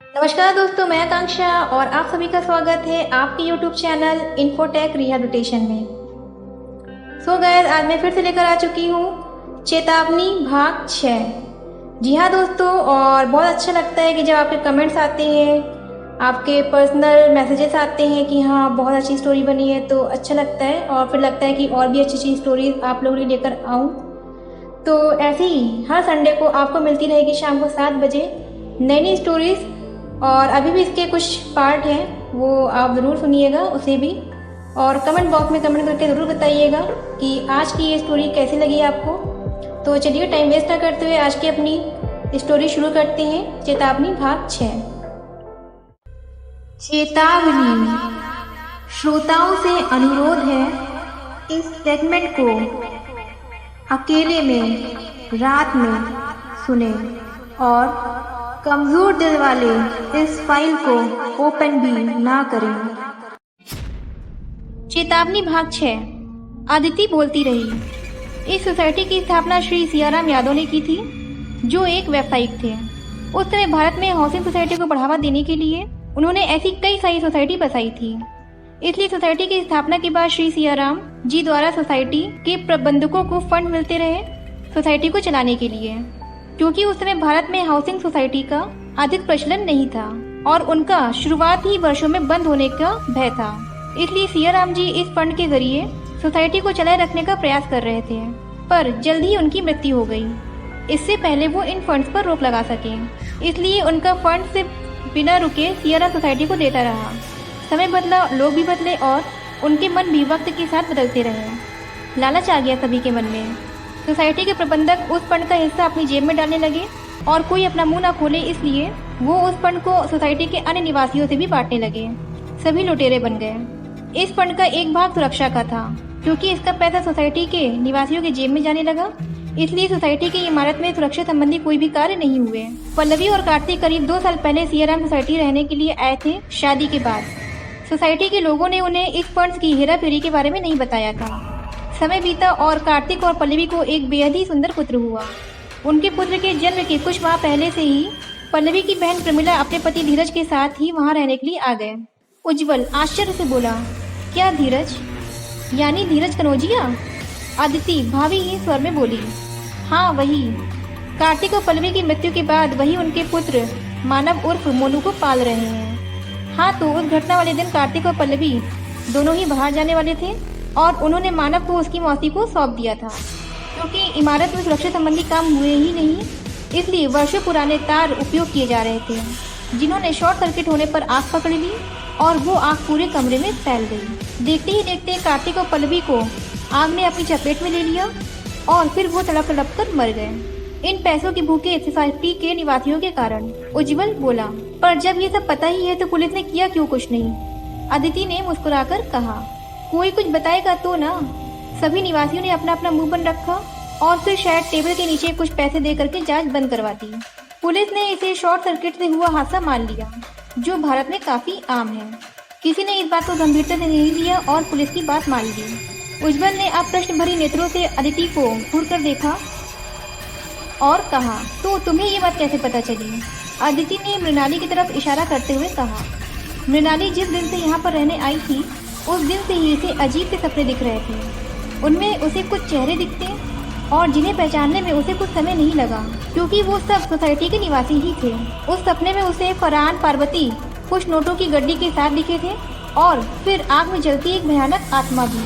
नमस्कार दोस्तों, मैं आकांक्षा और आप सभी का स्वागत है आपके YouTube चैनल इन्फोटेक रिहैबिलिटेशन में। गाइस, आज मैं फिर से लेकर आ चुकी हूँ चेतावनी भाग 6। जी हाँ दोस्तों, और बहुत अच्छा लगता है कि जब आपके कमेंट्स आते हैं, आपके पर्सनल मैसेजेस आते हैं कि हाँ बहुत अच्छी स्टोरी बनी है, तो अच्छा लगता है और फिर लगता है कि और भी अच्छी अच्छी स्टोरीज आप लोगों के लिए लेकर आऊँ। तो ऐसे ही हर संडे को आपको मिलती रहेगी शाम को 7 बजे नई नई स्टोरीज। और अभी भी इसके कुछ पार्ट हैं, वो आप ज़रूर सुनिएगा उसे भी, और कमेंट बॉक्स में कमेंट करके ज़रूर बताइएगा कि आज की ये स्टोरी कैसी लगी आपको। तो चलिए टाइम वेस्ट ना करते हुए आज की अपनी स्टोरी शुरू करते हैं। चेतावनी भाग 6। चेतावनी। श्रोताओं से अनुरोध है, इस सेगमेंट को अकेले में रात में सुने और कमजोर दिल वाले इस फाइल को ओपन भी ना करें। चेतावनी भाग 6। अदिति बोलती रही। इस सोसाइटी की स्थापना श्री सियाराम यादव ने की थी, जो एक व्यावसायिक थे। उस समय भारत में हाउसिंग सोसाइटी को बढ़ावा देने के लिए उन्होंने ऐसी कई सारी सोसाइटी बसाई थी। इसलिए सोसाइटी की स्थापना के बाद श्री सियाराम जी द्वारा सोसाइटी के प्रबंधकों को फंड मिलते रहे सोसाइटी को चलाने के लिए, क्योंकि उस समय भारत में हाउसिंग सोसाइटी का अधिक प्रचलन नहीं था और उनका शुरुआत ही वर्षों में बंद होने का भय था। इसलिए सियाराम जी इस फंड के जरिए सोसाइटी को चलाए रखने का प्रयास कर रहे थे, पर जल्द ही उनकी मृत्यु हो गई। इससे पहले वो इन फंड्स पर रोक लगा सके, इसलिए उनका फंड से बिना रुके सियाराम सोसाइटी को देता रहा। समय बदला, लोग भी बदले और उनके मन भी वक्त के साथ बदलते रहे। लालच आ गया सभी के मन में। सोसाइटी के प्रबंधक उस फंड का हिस्सा अपनी जेब में डालने लगे और कोई अपना मुंह न खोले, इसलिए वो उस फंड को सोसाइटी के अन्य निवासियों से भी बांटने लगे। सभी लुटेरे बन गए। इस फंड का एक भाग सुरक्षा का था, क्योंकि इसका पैसा सोसाइटी के निवासियों के जेब में जाने लगा। इसलिए सोसाइटी की इमारत में सुरक्षा संबंधी कोई भी कार्य नहीं हुए। पल्लवी और कार्तिक करीब 2 साल पहले सियाराम सोसाइटी रहने के लिए आए थे। शादी के बाद सोसाइटी के लोगों ने उन्हें इस फंड्स की हेराफेरी के बारे में नहीं बताया था। समय बीता और कार्तिक और पल्लवी को एक बेहद ही सुंदर पुत्र हुआ। उनके पुत्र के जन्म के कुछ माह पहले से ही पल्लवी की बहन प्रमिला अपने पति धीरज के साथ ही वहां रहने के लिए आ गए। उज्जवल आश्चर्य से बोला, क्या धीरज? यानी धीरज कनौजिया? अदिति भावहीन स्वर में बोली, हाँ वही। कार्तिक और पल्लवी की मृत्यु के बाद वही उनके पुत्र मानव उर्फ मोनू को पाल रहे हैं। हाँ, तो उस घटना वाले दिन कार्तिक और पल्लवी दोनों ही बाहर जाने वाले थे और उन्होंने मानव को उसकी मौसी को सौंप दिया था। क्योंकि इमारत में सुरक्षा संबंधी काम हुए ही नहीं, इसलिए वर्षों पुराने तार उपयोग किए जा रहे थे, जिन्होंने शॉर्ट सर्किट होने पर आग पकड़ ली और वो आग पूरे कमरे में फैल गई। देखते ही देखते कार्तिक और पल्लवी को आग ने अपनी चपेट में ले लिया और फिर वो तड़प तड़प कर मर गए, इन पैसों की भूखे सोसाइटी के निवासियों के कारण। उज्जवल बोला, पर जब ये सब पता ही है तो पुलिस ने किया क्यों कुछ नहीं? अदिति ने मुस्कुराकर कहा, कोई कुछ बताएगा तो ना। सभी निवासियों ने अपना अपना मुंह बंद रखा और फिर शायद टेबल के नीचे कुछ पैसे दे करके जांच बंद करवा दी। पुलिस ने इसे शॉर्ट सर्किट से हुआ हादसा मान लिया, जो भारत में काफी आम है। किसी ने इस बात को गंभीरता से नहीं लिया और पुलिस की बात मान ली। उज्जवल ने अब प्रश्न भरी नेत्रों से अदिति को घूर कर देखा और कहा, तो तुम्हें ये बात कैसे पता चली? अदिति ने मृणाली की तरफ इशारा करते हुए कहा, मृणाली जिस दिन से यहाँ पर रहने आई थी उस दिन से ही इसे अजीब से सपने दिख रहे थे। उनमें उसे कुछ चेहरे दिखते और जिन्हें पहचानने में उसे कुछ समय नहीं लगा, क्योंकि वो सब सोसाइटी के निवासी ही थे। उस सपने में उसे फरहान, पार्वती कुछ नोटों की गड्डी के साथ दिखे थे और फिर आग में जलती एक भयानक आत्मा भी।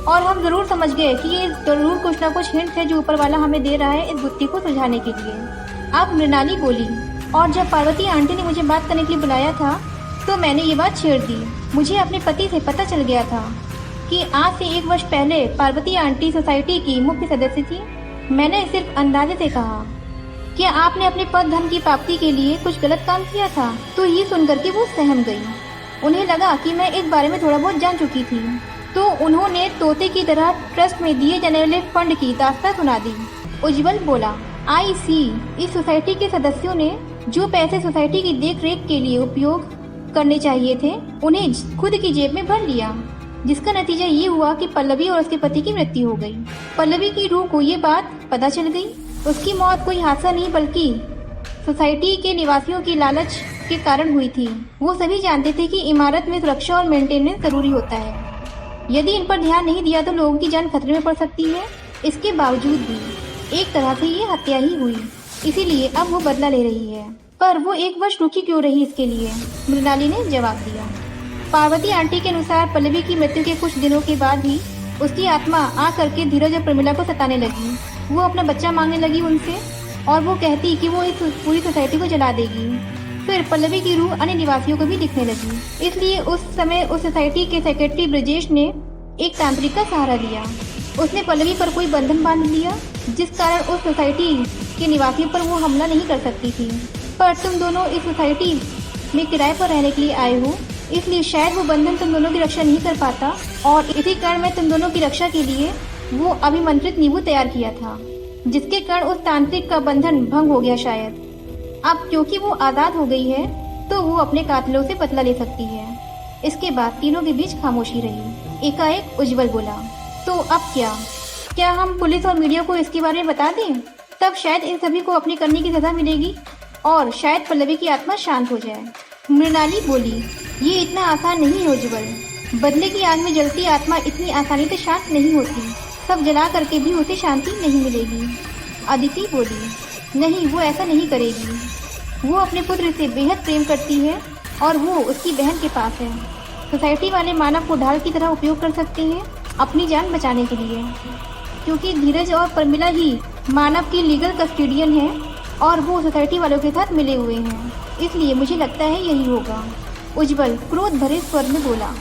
और हम जरूर समझ गए कि ये जरूर कुछ ना कुछ हिंट है जो ऊपर वाला हमें दे रहा है इस गुत्थी को सुलझाने के लिए। अब मृणाली बोली, और जब पार्वती आंटी ने मुझे बात करने के लिए बुलाया था तो मैंने ये बात छेड़ दी। मुझे अपने पति से पता चल गया था कि आज से 1 वर्ष पहले पार्वती आंटी सोसाइटी की मुख्य सदस्य थी। मैंने सिर्फ अंदाजे से कहा, क्या आपने अपने पद धन की प्राप्ति के लिए कुछ गलत काम किया था? तो ये सुनकर के वो सहम गई। उन्हें लगा कि मैं इस बारे में थोड़ा बहुत जान चुकी थी, तो उन्होंने तोते की तरह ट्रस्ट में दिए जाने वाले फंड की दास्तां सुना दी। उज्जवल बोला, आई सी, इस सोसाइटी के सदस्यों ने जो पैसे सोसाइटी की देख रेख के लिए उपयोग करने चाहिए थे उन्हें खुद की जेब में भर लिया, जिसका नतीजा ये हुआ कि पल्लवी और उसके पति की मृत्यु हो गई। पल्लवी की रूह को ये बात पता चल गई उसकी मौत कोई हादसा नहीं बल्कि सोसाइटी के निवासियों की लालच के कारण हुई थी। वो सभी जानते थे कि इमारत में सुरक्षा और मेंटेनेंस जरूरी होता है। यदि इन पर ध्यान नहीं दिया तो लोगों की जान खतरे में पड़ सकती है। इसके बावजूद भी एक तरह से ये हत्या ही हुई, इसीलिए अब वो बदला ले रही है। पर वो एक वर्ष रुकी क्यों रही इसके लिए? मृणाली ने जवाब दिया। पार्वती आंटी के अनुसार पल्लवी की मृत्यु के कुछ दिनों के बाद ही उसकी आत्मा आ करके धीरज और प्रमिला को सताने लगी। वो अपना बच्चा मांगने लगी उनसे और वो कहती कि वो इस पूरी सोसाइटी को जला देगी। फिर पल्लवी की रूह अन्य निवासियों को भी दिखने लगी। इसलिए उस समय उस सोसाइटी के सेक्रेटरी ब्रजेश ने एक तांत्रिक का सहारा लिया। उसने पल्लवी पर कोई बंधन बांध लिया जिस कारण उस सोसाइटी के निवासियों पर वो हमला नहीं कर सकती थी। पर तुम दोनों इस सोसाइटी में किराए पर रहने के लिए आए हो, इसलिए शायद वो बंधन तुम दोनों की रक्षा नहीं कर पाता और इसी कारण मैं तुम दोनों की रक्षा के लिए वो अभिमंत्रित नींबू तैयार किया था, जिसके कारण उस तांत्रिक का बंधन भंग हो गया शायद। अब क्योंकि वो आजाद हो गई है तो वो अपने कातिलों से बदला ले सकती है। इसके बाद तीनों के बीच खामोशी रही। एकाएक उज्जवल बोला, तो अब क्या हम पुलिस और मीडिया को इसके बारे में बता दें? तब शायद इन सभी को अपनी करने की सजा मिलेगी और शायद पल्लवी की आत्मा शांत हो जाए। मृणाली बोली, ये इतना आसान नहीं है उज्जवल। बदले की आग में जलती आत्मा इतनी आसानी से शांत नहीं होती। सब जला करके भी उसे शांति नहीं मिलेगी। अदिति बोली, नहीं, वो ऐसा नहीं करेगी। वो अपने पुत्र से बेहद प्रेम करती है और वो उसकी बहन के पास है। सोसाइटी वाले मानव को ढाल की तरह उपयोग कर सकते हैं अपनी जान बचाने के लिए, क्योंकि धीरज और प्रमिला ही मानव की लीगल कस्टोडियन है और वो सोसाइटी वालों के साथ मिले हुए हैं। इसलिए मुझे लगता है यही होगा। उज्जवल क्रोध भरे स्वर में बोला,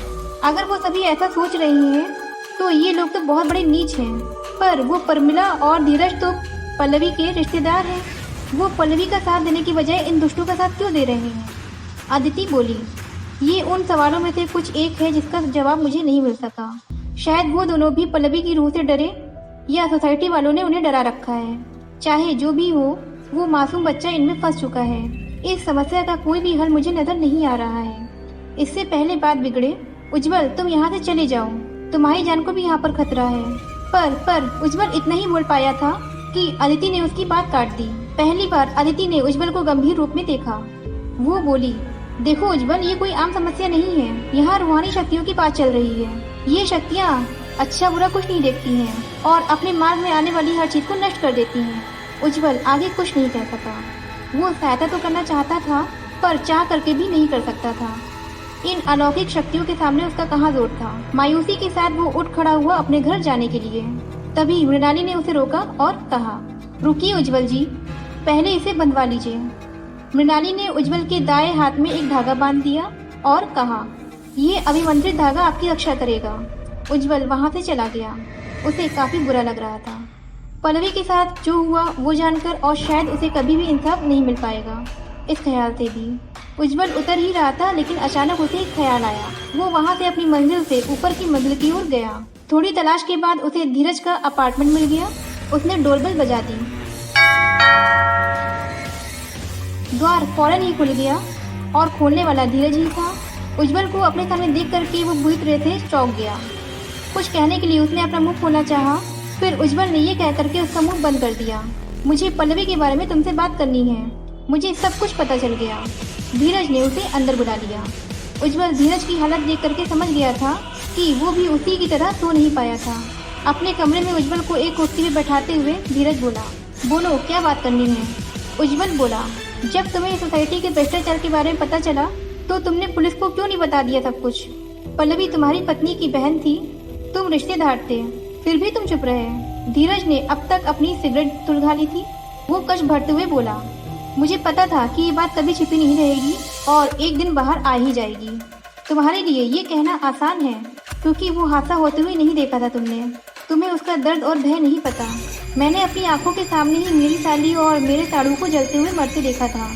अगर वो सभी ऐसा सोच रहे हैं तो ये लोग तो बहुत बड़े नीच हैं। पर वो प्रमिला और धीरज तो पल्लवी के रिश्तेदार हैं। वो पल्लवी का साथ देने की बजाय इन दुष्टों का साथ क्यों दे रहे हैं? अदिति बोली, ये उन सवालों में से कुछ एक है जिसका जवाब मुझे नहीं मिल सका। शायद वो दोनों भी पल्लवी की रूह से डरे या सोसाइटी वालों ने उन्हें डरा रखा है। चाहे जो भी हो, वो मासूम बच्चा इनमें फंस चुका है। इस समस्या का कोई भी हल मुझे नजर नहीं आ रहा है। इससे पहले बात बिगड़े, उज्जवल तुम यहाँ से चले जाओ, तुम्हारी जान को भी यहाँ पर खतरा है। पर उज्जवल इतना ही बोल पाया था कि अदिति ने उसकी बात काट दी। पहली बार अदिति ने उज्जवल को गंभीर रूप में देखा। वो बोली, देखो उज्जवल, ये कोई आम समस्या नहीं है। यहाँ रूहानी शक्तियों की बात चल रही है। ये शक्तियाँ अच्छा बुरा कुछ नहीं देखती हैं और अपने मार्ग में आने वाली हर चीज को नष्ट कर देती हैं। उज्जवल आगे कुछ नहीं कह सका। वो सहायता तो करना चाहता था पर चाह करके भी नहीं कर सकता था। इन अलौकिक शक्तियों के सामने उसका कहाँ जोर था। मायूसी के साथ वो उठ खड़ा हुआ अपने घर जाने के लिए। तभी मृणाली ने उसे रोका और कहा, रुकिए उज्जवल जी, पहले इसे बंधवा लीजिए। मृणाली ने उज्जवल के दाएं हाथ में एक धागा बांध दिया और कहा, ये अभिमंत्रित धागा आपकी रक्षा करेगा। उज्जवल वहाँ से चला गया। उसे काफी बुरा लग रहा था पल्लवी के साथ जो हुआ वो जानकर, और शायद उसे कभी भी इंसाफ नहीं मिल पाएगा इस ख्याल से भी। उज्जवल उतर ही रहा था लेकिन अचानक उसे एक ख्याल आया। वो वहाँ से अपनी मंजिल से ऊपर की मंजिल की ओर गया। थोड़ी तलाश के बाद उसे धीरज का अपार्टमेंट मिल गया। उसने डोरबेल बजा दी। द्वार फौरन ही खुल गया और खोलने वाला धीरज ही था। उज्जवल को अपने सामने देख करके वो बुरी तरह से चौंक गया। कुछ कहने के लिए उसने अपना मुंह खोलना चाहा, फिर उज्जवल ने ये कह करके उसका मुंह बंद कर दिया। मुझे पल्लवी के बारे में तुमसे बात करनी है। मुझे सब कुछ पता चल गया। धीरज ने उसे अंदर बुला लिया। उज्जवल धीरज की हालत देख करके समझ गया था कि वो भी उसी की तरह सो नहीं पाया था। अपने कमरे में उज्जवल को एक कुर्सी में बैठाते हुए धीरज बोला, बोलो क्या बात करनी है? उज्जवल बोला, जब तुम्हें सोसाइटी के भ्रष्टाचार के बारे में पता चला तो तुमने पुलिस को क्यों नहीं बता दिया सब कुछ? पल्लवी तुम्हारी पत्नी की बहन थी, तुम रिश्तेदार थे, फिर भी तुम चुप रहे। धीरज ने अब तक अपनी सिगरेट सुलगा ली थी। वो कश भरते हुए बोला, मुझे पता था कि ये बात कभी छिपी नहीं रहेगी और एक दिन बाहर आ ही जाएगी। तुम्हारे लिए ये कहना आसान है क्योंकि वो हादसा होते हुए नहीं देखा था तुमने। तुम्हें उसका दर्द और भय नहीं पता। मैंने अपनी आंखों के सामने ही मेरी साली और मेरे साड़ू को जलते हुए मरते देखा था।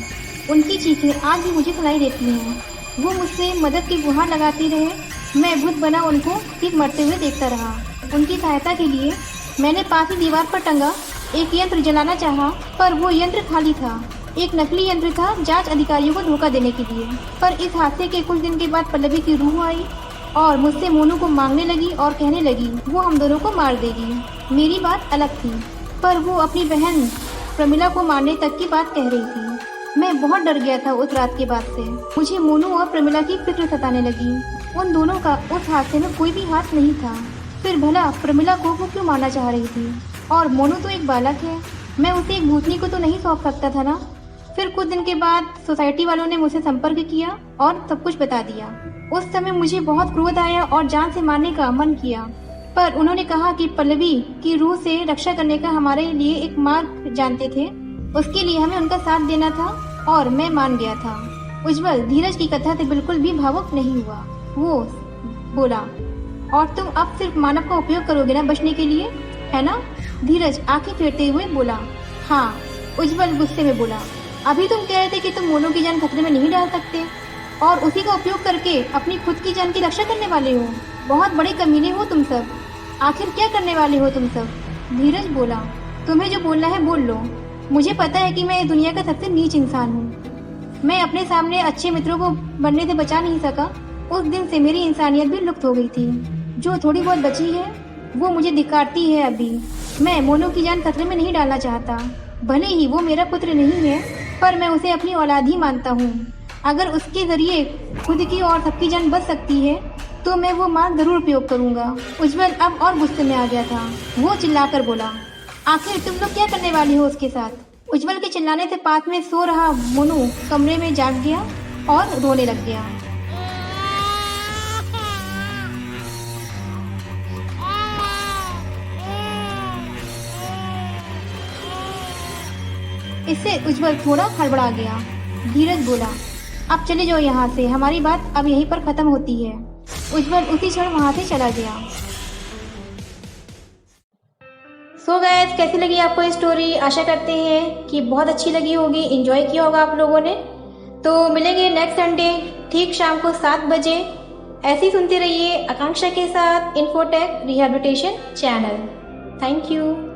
उनकी चीखें आज भी मुझे सुनाई देती हैं। वो मुझसे मदद की गुहार लगाती रहे। मैं भूत बना उनको सिर्फ मरते हुए देखता रहा। उनकी सहायता के लिए मैंने पास ही दीवार पर टंगा एक यंत्र जलाना चाहा, पर वो यंत्र खाली था। एक नकली यंत्र था जांच अधिकारियों को धोखा देने के लिए। पर इस हादसे के कुछ दिन के बाद पल्लवी की रूह आई और मुझसे मोनू को मांगने लगी और कहने लगी वो हम दोनों को मार देगी। मेरी बात अलग थी, पर वो अपनी बहन प्रमिला को मारने तक की बात कह रही थी। मैं बहुत डर गया था उस रात के बाद से। मुझे मोनू और प्रमिला की फिक्र सताने लगी। उन दोनों का उस हादसे में कोई भी हाथ नहीं था। फिर भला प्रमिला को वो क्यों मारना चाह रही थी? और मोनू तो एक बालक है, मैं उसे एक भूतनी को तो नहीं सौंप सकता था ना। फिर कुछ दिन के बाद सोसाइटी वालों ने मुझसे संपर्क किया और सब कुछ बता दिया। उस समय मुझे बहुत क्रोध आया और जान से मारने का मन किया, पर उन्होंने कहा कि पल्लवी की रूह से रक्षा करने का हमारे लिए एक मार्ग जानते थे, उसके लिए हमें उनका साथ देना था और मैं मान गया था। उज्जवल धीरज की कथा से बिल्कुल भी भावुक नहीं हुआ। वो बोला, और तुम अब सिर्फ मानव का उपयोग करोगे ना बचने के लिए, है ना? धीरज आंखें फेरते हुए बोला, हाँ। उज्जवल गुस्से में बोला, अभी तुम कह रहे थे कि तुम मोनू की जान खतरे में नहीं डाल सकते और उसी का उपयोग करके अपनी खुद की जान की रक्षा करने वाले हो। बहुत बड़े कमीने हो तुम सब। आखिर क्या करने वाले हो तुम सब? धीरज बोला, तुम्हें जो बोलना है बोल लो। मुझे पता है कि मैं इस दुनिया का सबसे नीच इंसान हूँ। मैं अपने सामने अच्छे मित्रों को बनने से बचा नहीं सका। उस दिन से मेरी इंसानियत भी लुप्त हो गई थी। जो थोड़ी बहुत बची है वो मुझे धिक्कारती है। अभी मैं मोनू की जान खतरे में नहीं डालना चाहता। भले ही वो मेरा पुत्र नहीं है, पर मैं उसे अपनी औलाद ही मानता हूँ। अगर उसके जरिए खुद की और सबकी जान बच सकती है तो मैं वो मार्ग जरूर उपयोग करूँगा। उज्जवल अब और गुस्से में आ गया था। वो चिल्लाकर बोला, आखिर तुम लोग क्या करने वाली हो उसके साथ? उज्जवल के चिल्लाने से पास में सो रहा मोनू कमरे में जाग गया और रोने लग गया। इससे उज्जवल थोड़ा हड़बड़ा गया। धीरज बोला, अब चले जाओ यहाँ से, हमारी बात अब यहीं पर खत्म होती है। उज्जवल उसी क्षण वहाँ से चला गया। सो गाइस, कैसी लगी आपको ये स्टोरी? आशा करते हैं कि बहुत अच्छी लगी होगी, एंजॉय किया होगा आप लोगों ने। तो मिलेंगे नेक्स्ट संडे ठीक शाम को 7 बजे। ऐसे ही सुनते रहिए आकांक्षा के साथ infotech rehabilitation channel. Thank you.